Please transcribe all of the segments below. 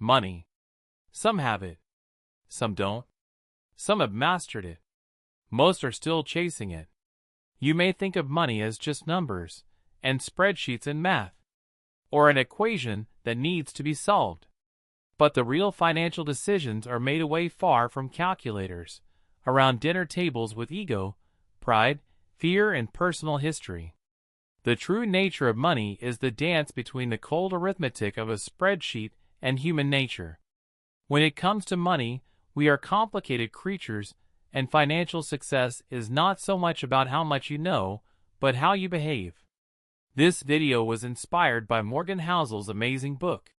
Money. Some have it. Some don't. Some have mastered it. Most are still chasing it. You may think of money as just numbers, and spreadsheets and math, or an equation that needs to be solved. But the real financial decisions are made away far from calculators, around dinner tables with ego, pride, fear, and personal history. The true nature of money is the dance between the cold arithmetic of a spreadsheet and human nature. When it comes to money, we are complicated creatures, and financial success is not so much about how much you know, but how you behave. This video was inspired by Morgan Housel's amazing book,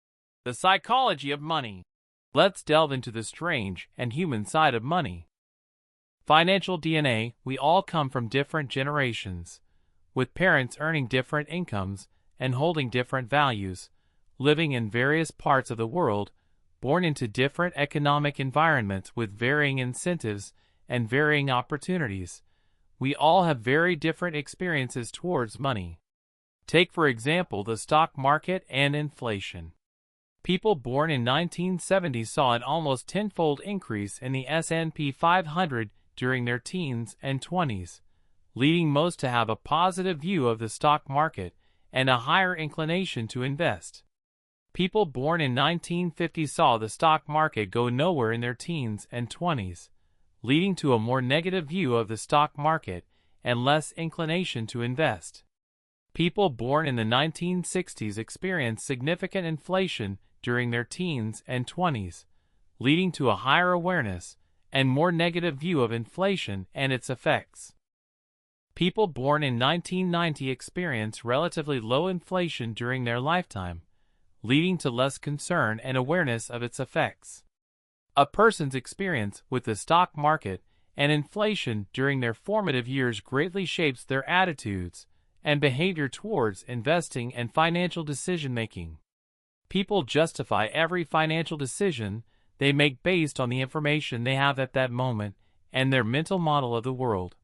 The Psychology of Money. Let's delve into the strange and human side of money. Financial DNA. We all come from different generations, with parents earning different incomes and holding different values, living in various parts of the world, born into different economic environments with varying incentives and varying opportunities. We all have very different experiences towards money. Take, for example, the stock market and inflation. People born in 1970 saw an almost tenfold increase in the S&P 500 during their teens and 20s, leading most to have a positive view of the stock market and a higher inclination to invest. People born in 1950 saw the stock market go nowhere in their teens and 20s, leading to a more negative view of the stock market and less inclination to invest. People born in the 1960s experienced significant inflation during their teens and 20s, leading to a higher awareness and more negative view of inflation and its effects. People born in 1990 experienced relatively low inflation during their lifetime, leading to less concern and awareness of its effects. A person's experience with the stock market and inflation during their formative years greatly shapes their attitudes and behavior towards investing and financial decision-making. People justify every financial decision they make based on the information they have at that moment and their mental model of the world,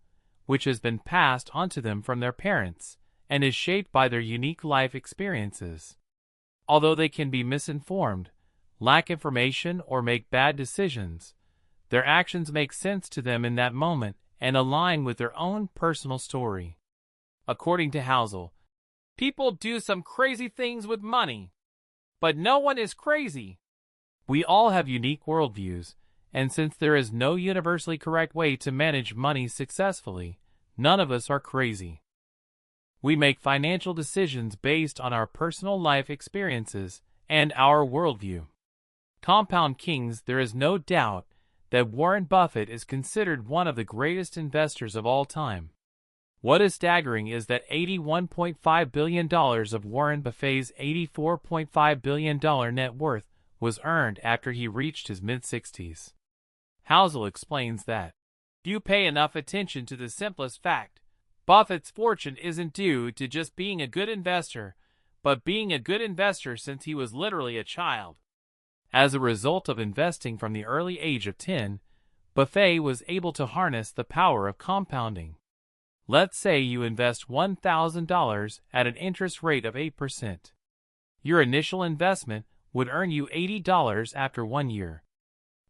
which has been passed on to them from their parents and is shaped by their unique life experiences. Although they can be misinformed, lack information, or make bad decisions, their actions make sense to them in that moment and align with their own personal story. According to Housel, people do some crazy things with money, but no one is crazy. We all have unique worldviews, and since there is no universally correct way to manage money successfully, none of us are crazy. We make financial decisions based on our personal life experiences and our worldview. Compound Kings. There is no doubt that Warren Buffett is considered one of the greatest investors of all time. What is staggering is that $81.5 billion of Warren Buffett's $84.5 billion net worth was earned after he reached his mid-60s. Housel explains that, if you pay enough attention to the simplest fact, Buffett's fortune isn't due to just being a good investor, but being a good investor since he was literally a child. As a result of investing from the early age of 10, Buffett was able to harness the power of compounding. Let's say you invest $1,000 at an interest rate of 8%. Your initial investment would earn you $80 after 1 year.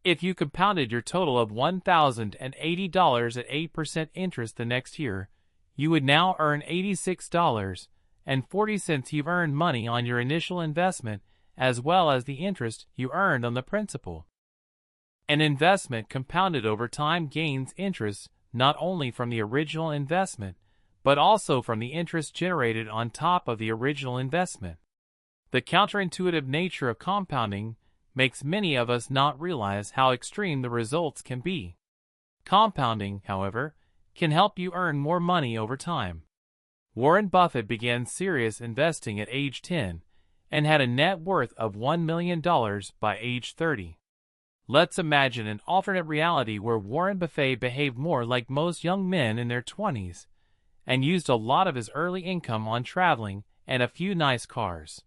If you compounded your total of $1,080 at 8% interest the next year, you would now earn $86.40. You've earned money on your initial investment as well as the interest you earned on the principal. An investment compounded over time gains interest not only from the original investment, but also from the interest generated on top of the original investment. The counterintuitive nature of compounding makes many of us not realize how extreme the results can be. Compounding, however, can help you earn more money over time. Warren Buffett began serious investing at age 10 and had a net worth of $1 million by age 30. Let's imagine an alternate reality where Warren Buffett behaved more like most young men in their 20s and used a lot of his early income on traveling and a few nice cars.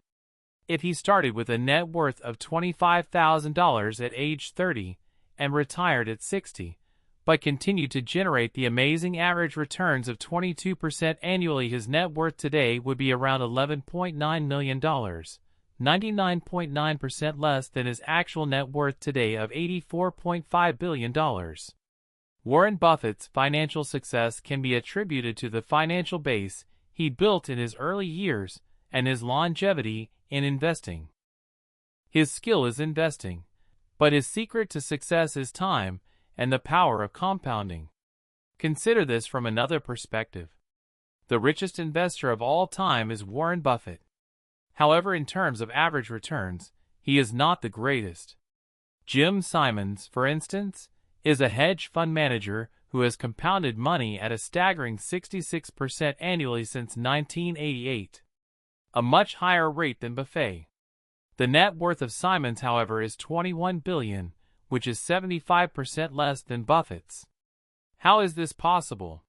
If he started with a net worth of $25,000 at age 30 and retired at 60, but continued to generate the amazing average returns of 22% annually, his net worth today would be around $11.9 million, 99.9% less than his actual net worth today of $84.5 billion. Warren Buffett's financial success can be attributed to the financial base he built in his early years and his longevity in investing. His skill is investing, but his secret to success is time and the power of compounding. Consider this from another perspective. The richest investor of all time is Warren Buffett. However, in terms of average returns, he is not the greatest. Jim Simons, for instance, is a hedge fund manager who has compounded money at a staggering 66% annually since 1988, a much higher rate than Buffett. The net worth of Simons, however, is $21 billion, which is 75% less than Buffett's. How is this possible?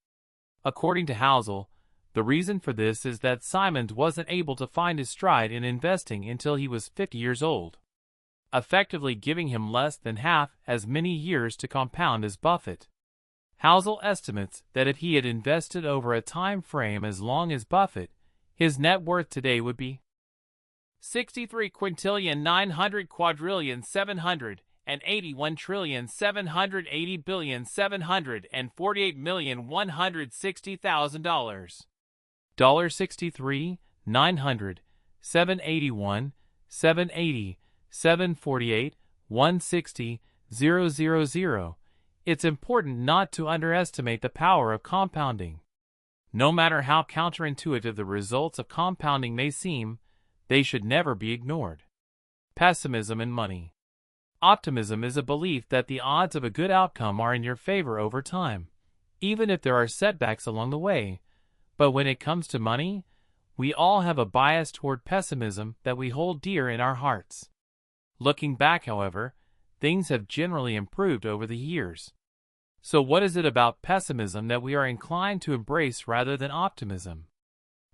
According to Housel, the reason for this is that Simons wasn't able to find his stride in investing until he was 50 years old, effectively giving him less than half as many years to compound as Buffett. Housel estimates that if he had invested over a time frame as long as Buffett, his net worth today would be 63,900,780,780,748,160,000. $63,900,781,780,748,160,000. It's important not to underestimate the power of compounding. No matter how counterintuitive the results of compounding may seem, they should never be ignored. Pessimism and money. Optimism is a belief that the odds of a good outcome are in your favor over time, even if there are setbacks along the way. But when it comes to money, we all have a bias toward pessimism that we hold dear in our hearts. Looking back, however, things have generally improved over the years. So what is it about pessimism that we are inclined to embrace rather than optimism?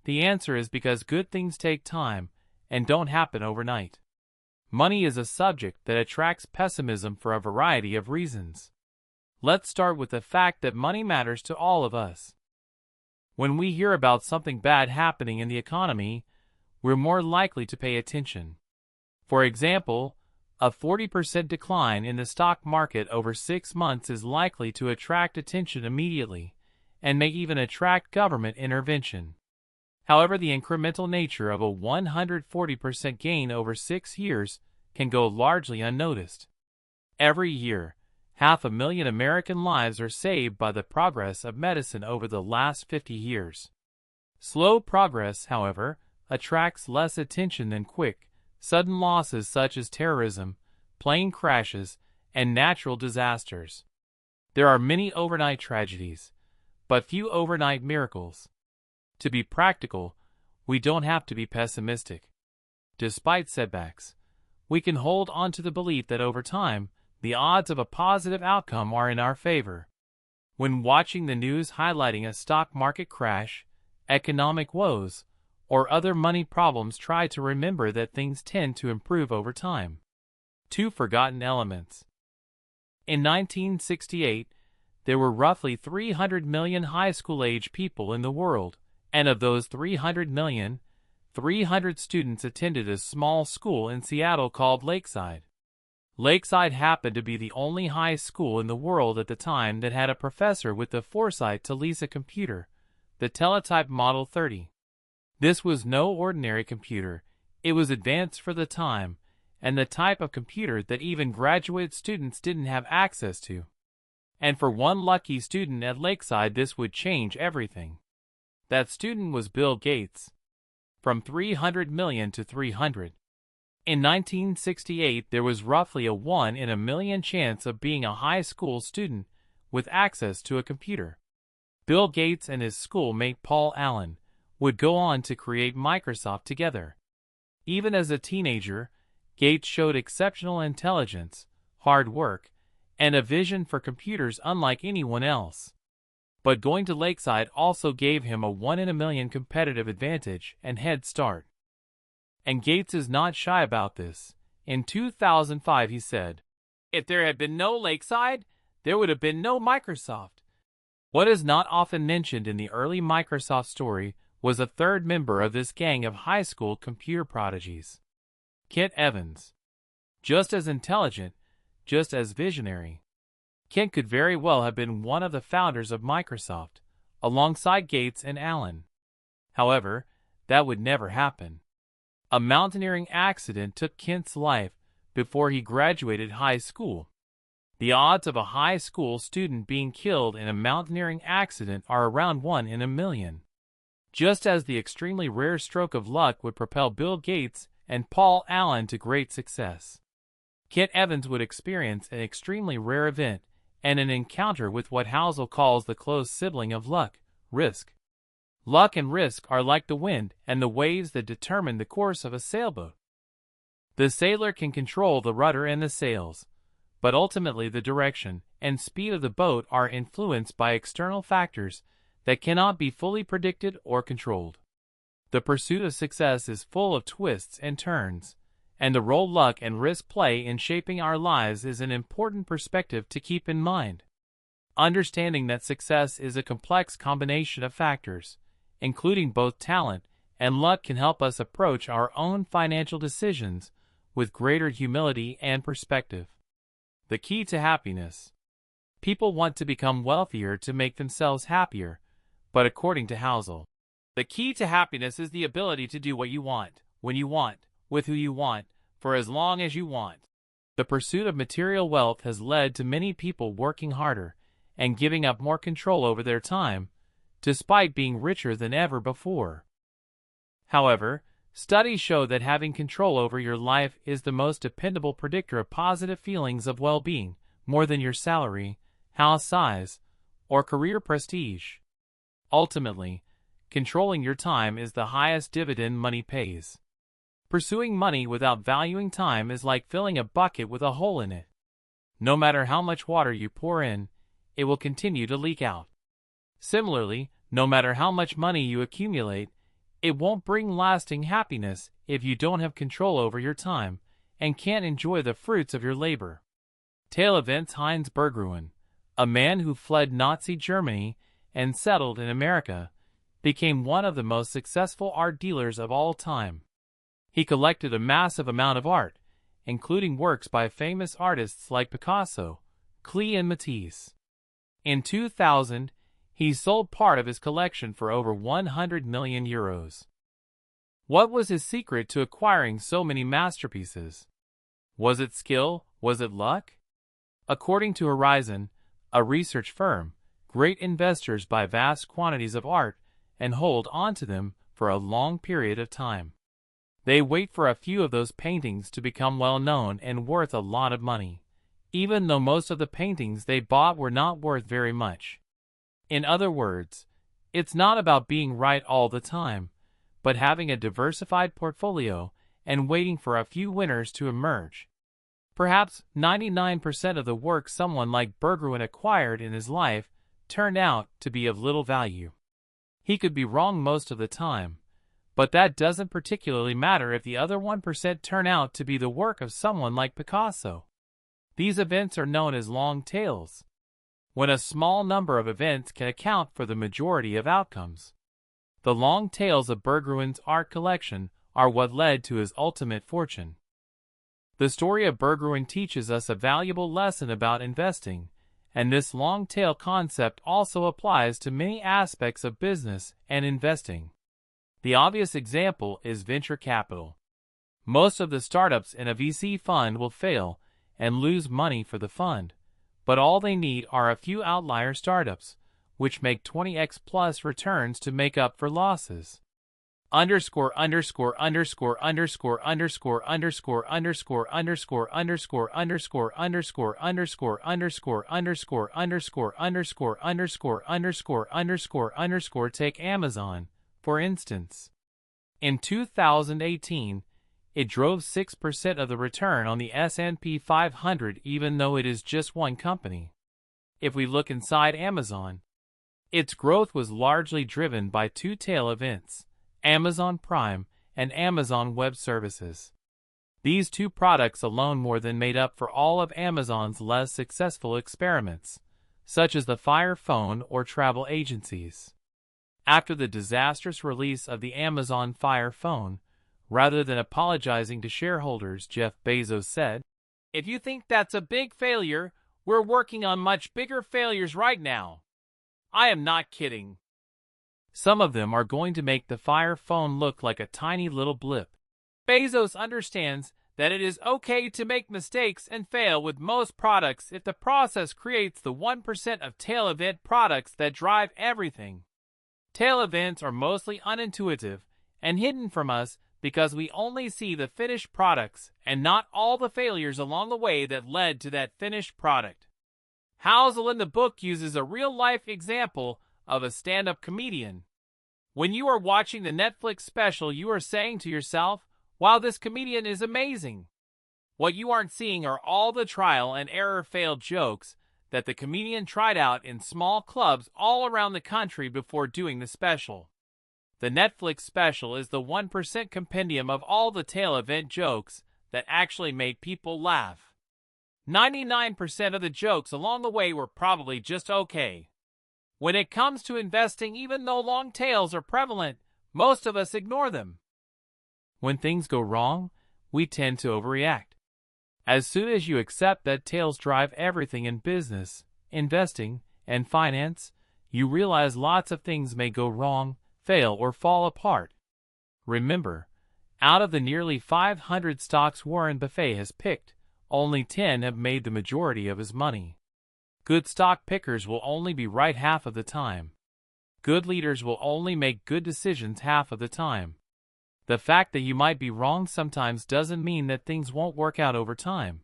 The answer is because good things take time and don't happen overnight. Money is a subject that attracts pessimism for a variety of reasons. Let's start with the fact that money matters to all of us. When we hear about something bad happening in the economy, we're more likely to pay attention. For example, a 40% decline in the stock market over 6 months is likely to attract attention immediately, and may even attract government intervention. However, the incremental nature of a 140% gain over 6 years can go largely unnoticed. Every year, 500,000 American lives are saved by the progress of medicine over the last 50 years. Slow progress, however, attracts less attention than quick, sudden losses such as terrorism, plane crashes, and natural disasters. There are many overnight tragedies, but few overnight miracles. To be practical, we don't have to be pessimistic. Despite setbacks, we can hold on to the belief that over time, the odds of a positive outcome are in our favor. When watching the news highlighting a stock market crash, economic woes, or other money problems, try to remember that things tend to improve over time. 2 forgotten elements. In 1968, there were roughly 300 million high school-age people in the world, and of those 300 million, 300 students attended a small school in Seattle called Lakeside. Lakeside happened to be the only high school in the world at the time that had a professor with the foresight to lease a computer, the Teletype Model 30. This was no ordinary computer, it was advanced for the time, and the type of computer that even graduate students didn't have access to. And for one lucky student at Lakeside, this would change everything. That student was Bill Gates. From 300 million to 300. In 1968, there was roughly a 1 in a million chance of being a high school student with access to a computer. Bill Gates and his schoolmate Paul Allen would go on to create Microsoft together. Even as a teenager, Gates showed exceptional intelligence, hard work, and a vision for computers unlike anyone else. But going to Lakeside also gave him a 1 in a million competitive advantage and head start. And Gates is not shy about this. In 2005 he said, "If there had been no Lakeside, there would have been no Microsoft." What is not often mentioned in the early Microsoft story was a third member of this gang of high school computer prodigies. Kent Evans. Just as intelligent, just as visionary. Kent could very well have been one of the founders of Microsoft, alongside Gates and Allen. However, that would never happen. A mountaineering accident took Kent's life before he graduated high school. The odds of a high school student being killed in a mountaineering accident are around 1 in a million. Just as the extremely rare stroke of luck would propel Bill Gates and Paul Allen to great success, Kent Evans would experience an extremely rare event and an encounter with what Housel calls the close sibling of luck, risk. Luck and risk are like the wind and the waves that determine the course of a sailboat. The sailor can control the rudder and the sails, but ultimately the direction and speed of the boat are influenced by external factors that cannot be fully predicted or controlled. The pursuit of success is full of twists and turns, and the role luck and risk play in shaping our lives is an important perspective to keep in mind. Understanding that success is a complex combination of factors, including both talent and luck, can help us approach our own financial decisions with greater humility and perspective. The key to happiness. People want to become wealthier to make themselves happier, but according to Housel, the key to happiness is the ability to do what you want, when you want, with who you want, for as long as you want. The pursuit of material wealth has led to many people working harder and giving up more control over their time, despite being richer than ever before. However, studies show that having control over your life is the most dependable predictor of positive feelings of well-being, more than your salary, house size, or career prestige. Ultimately, controlling your time is the highest dividend money pays. Pursuing money without valuing time is like filling a bucket with a hole in it. No matter how much water you pour in, it will continue to leak out. Similarly, no matter how much money you accumulate, it won't bring lasting happiness if you don't have control over your time and can't enjoy the fruits of your labor. Tale events. Heinz Berggruen, a man who fled Nazi Germany and settled in America, became one of the most successful art dealers of all time. He collected a massive amount of art, including works by famous artists like Picasso, Klee, and Matisse. In 2000, he sold part of his collection for over 100 million euros. What was his secret to acquiring so many masterpieces? Was it skill? Was it luck? According to Horizon, a research firm, great investors buy vast quantities of art and hold onto them for a long period of time. They wait for a few of those paintings to become well known and worth a lot of money, even though most of the paintings they bought were not worth very much. In other words, it's not about being right all the time, but having a diversified portfolio and waiting for a few winners to emerge. Perhaps 99% of the work someone like Berggruen acquired in his life turned out to be of little value. He could be wrong most of the time, but that doesn't particularly matter if the other 1% turn out to be the work of someone like Picasso. These events are known as long tails, when a small number of events can account for the majority of outcomes. The long tails of Berggruen's art collection are what led to his ultimate fortune. The story of Berggruen teaches us a valuable lesson about investing, and this long tail concept also applies to many aspects of business and investing. The obvious example is venture capital. Most of the startups in a VC fund will fail and lose money for the fund, but all they need are a few outlier startups, which make 20x plus returns to make up for losses. Underscore underscore underscore underscore underscore underscore underscore underscore underscore underscore underscore underscore underscore underscore underscore underscore underscore underscore underscore underscore. Take Amazon, for instance. In 2018, it drove 6% of the return on the S&P 500, even though it is just one company. If we look inside Amazon, its growth was largely driven by two tail events, Amazon Prime and Amazon Web Services. These two products alone more than made up for all of Amazon's less successful experiments, such as the Fire Phone or travel agencies. After the disastrous release of the Amazon Fire Phone, Rather than apologizing to shareholders, Jeff Bezos said, "If you think that's a big failure, we're working on much bigger failures right now. I am not kidding." Some of them are going to make the Fire phone look like a tiny little blip. Bezos understands that it is okay to make mistakes and fail with most products if the process creates the 1% of tail event products that drive everything. Tail events are mostly unintuitive and hidden from us because we only see the finished products and not all the failures along the way that led to that finished product. Housel in the book uses a real-life example of a stand-up comedian. When you are watching the Netflix special, you are saying to yourself, "Wow, this comedian is amazing." What you aren't seeing are all the trial and error failed jokes that the comedian tried out in small clubs all around the country before doing the special. The Netflix special is the 1% compendium of all the tail event jokes that actually made people laugh. 99% of the jokes along the way were probably just okay. When it comes to investing, even though long tails are prevalent, most of us ignore them. When things go wrong, we tend to overreact. As soon as you accept that tails drive everything in business, investing, and finance, you realize lots of things may go wrong, fail, or fall apart. Remember, out of the nearly 500 stocks Warren Buffett has picked, only 10 have made the majority of his money. Good stock pickers will only be right half of the time. Good leaders will only make good decisions half of the time. The fact that you might be wrong sometimes doesn't mean that things won't work out over time.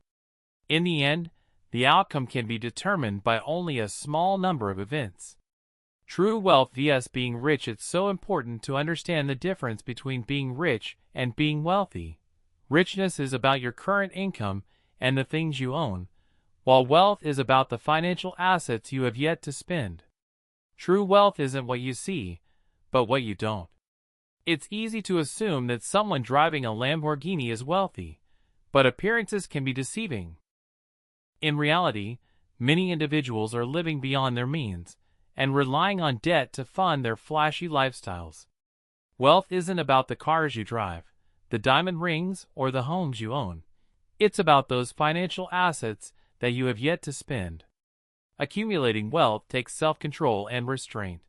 In the end, the outcome can be determined by only a small number of events. True wealth vs. being rich. It's so important to understand the difference between being rich and being wealthy. Richness is about your current income and the things you own, while wealth is about the financial assets you have yet to spend. True wealth isn't what you see, but what you don't. It's easy to assume that someone driving a Lamborghini is wealthy, but appearances can be deceiving. In reality, many individuals are living beyond their means and relying on debt to fund their flashy lifestyles. Wealth isn't about the cars you drive, the diamond rings, or the homes you own. It's about those financial assets that you have yet to spend. Accumulating wealth takes self-control and restraint.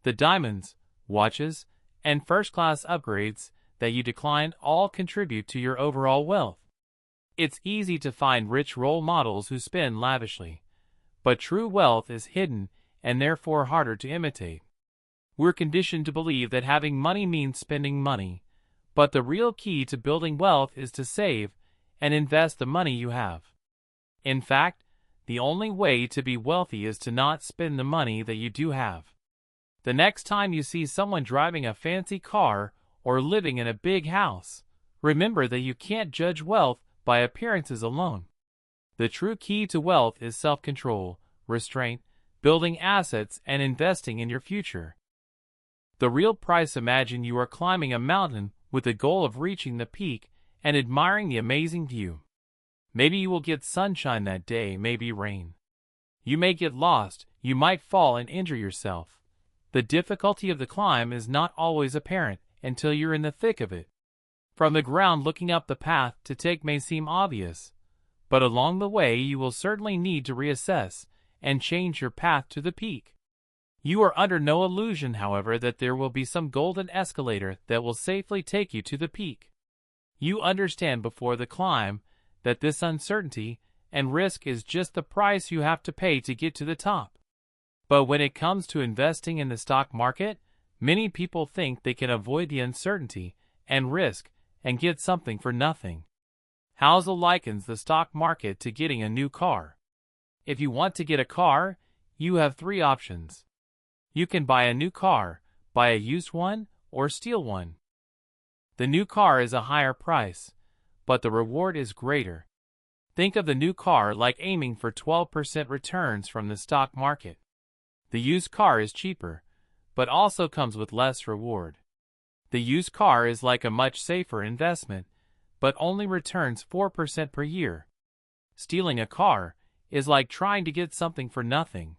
The diamonds, watches, and first-class upgrades that you decline all contribute to your overall wealth. It's easy to find rich role models who spend lavishly, but true wealth is hidden and therefore harder to imitate. We're conditioned to believe that having money means spending money, but the real key to building wealth is to save and invest the money you have. In fact, the only way to be wealthy is to not spend the money that you do have. The next time you see someone driving a fancy car or living in a big house, remember that you can't judge wealth by appearances alone. The true key to wealth is self-control, restraint, building assets, and investing in your future. The real price: imagine you are climbing a mountain with the goal of reaching the peak and admiring the amazing view. Maybe you will get sunshine that day, maybe rain. You may get lost, you might fall and injure yourself. The difficulty of the climb is not always apparent until you're in the thick of it. From the ground, looking up, the path to take may seem obvious, but along the way you will certainly need to reassess and change your path to the peak. You are under no illusion, however, that there will be some golden escalator that will safely take you to the peak. You understand before the climb that this uncertainty and risk is just the price you have to pay to get to the top. But when it comes to investing in the stock market, many people think they can avoid the uncertainty and risk and get something for nothing. Housel likens the stock market to getting a new car. If you want to get a car, you have 3 options. You can buy a new car, buy a used one, or steal one. The new car is a higher price, but the reward is greater. Think of the new car like aiming for 12% returns from the stock market. The used car is cheaper, but also comes with less reward. The used car is like a much safer investment, but only returns 4% per year. Stealing a car is like trying to get something for nothing.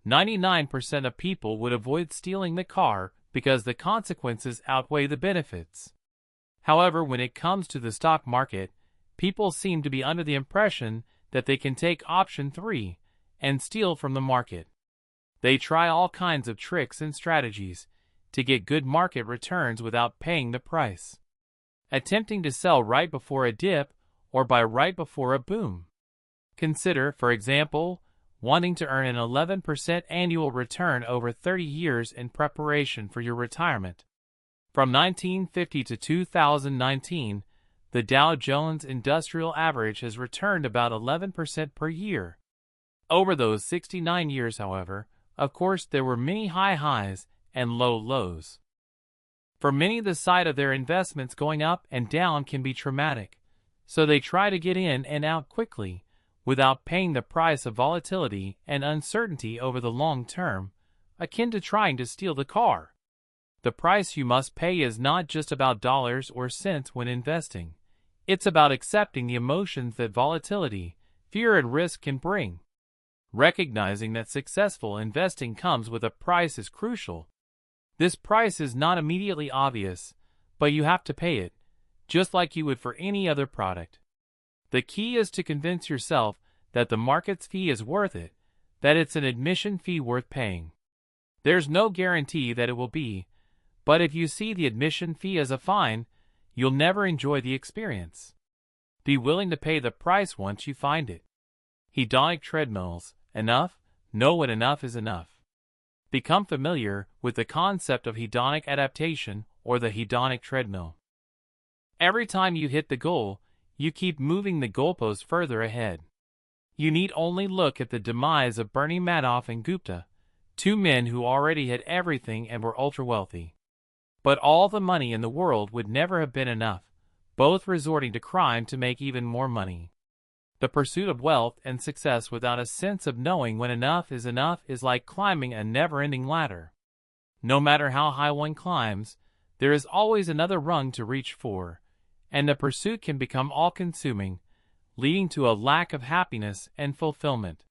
99% of people would avoid stealing the car because the consequences outweigh the benefits. However, when it comes to the stock market, people seem to be under the impression that they can take option 3 and steal from the market. They try all kinds of tricks and strategies to get good market returns without paying the price, attempting to sell right before a dip or buy right before a boom. Consider, for example, wanting to earn an 11% annual return over 30 years in preparation for your retirement. From 1950 to 2019, the Dow Jones Industrial Average has returned about 11% per year. Over those 69 years, however, of course, there were many high highs and low lows. For many, the sight of their investments going up and down can be traumatic, so they try to get in and out quickly without paying the price of volatility and uncertainty over the long term, akin to trying to steal the car. The price you must pay is not just about dollars or cents when investing. It's about accepting the emotions that volatility, fear, and risk can bring. Recognizing that successful investing comes with a price is crucial. This price is not immediately obvious, but you have to pay it, just like you would for any other product. The key is to convince yourself that the market's fee is worth it, that it's an admission fee worth paying. There's no guarantee that it will be, but if you see the admission fee as a fine, you'll never enjoy the experience. Be willing to pay the price once you find it. Hedonic treadmills. Enough? Know when enough is enough. Become familiar with the concept of hedonic adaptation or the hedonic treadmill. Every time you hit the goal, you keep moving the goalpost further ahead. You need only look at the demise of Bernie Madoff and Gupta, two men who already had everything and were ultra-wealthy. But all the money in the world would never have been enough, both resorting to crime to make even more money. The pursuit of wealth and success without a sense of knowing when enough is like climbing a never-ending ladder. No matter how high one climbs, there is always another rung to reach for, and the pursuit can become all-consuming, leading to a lack of happiness and fulfillment.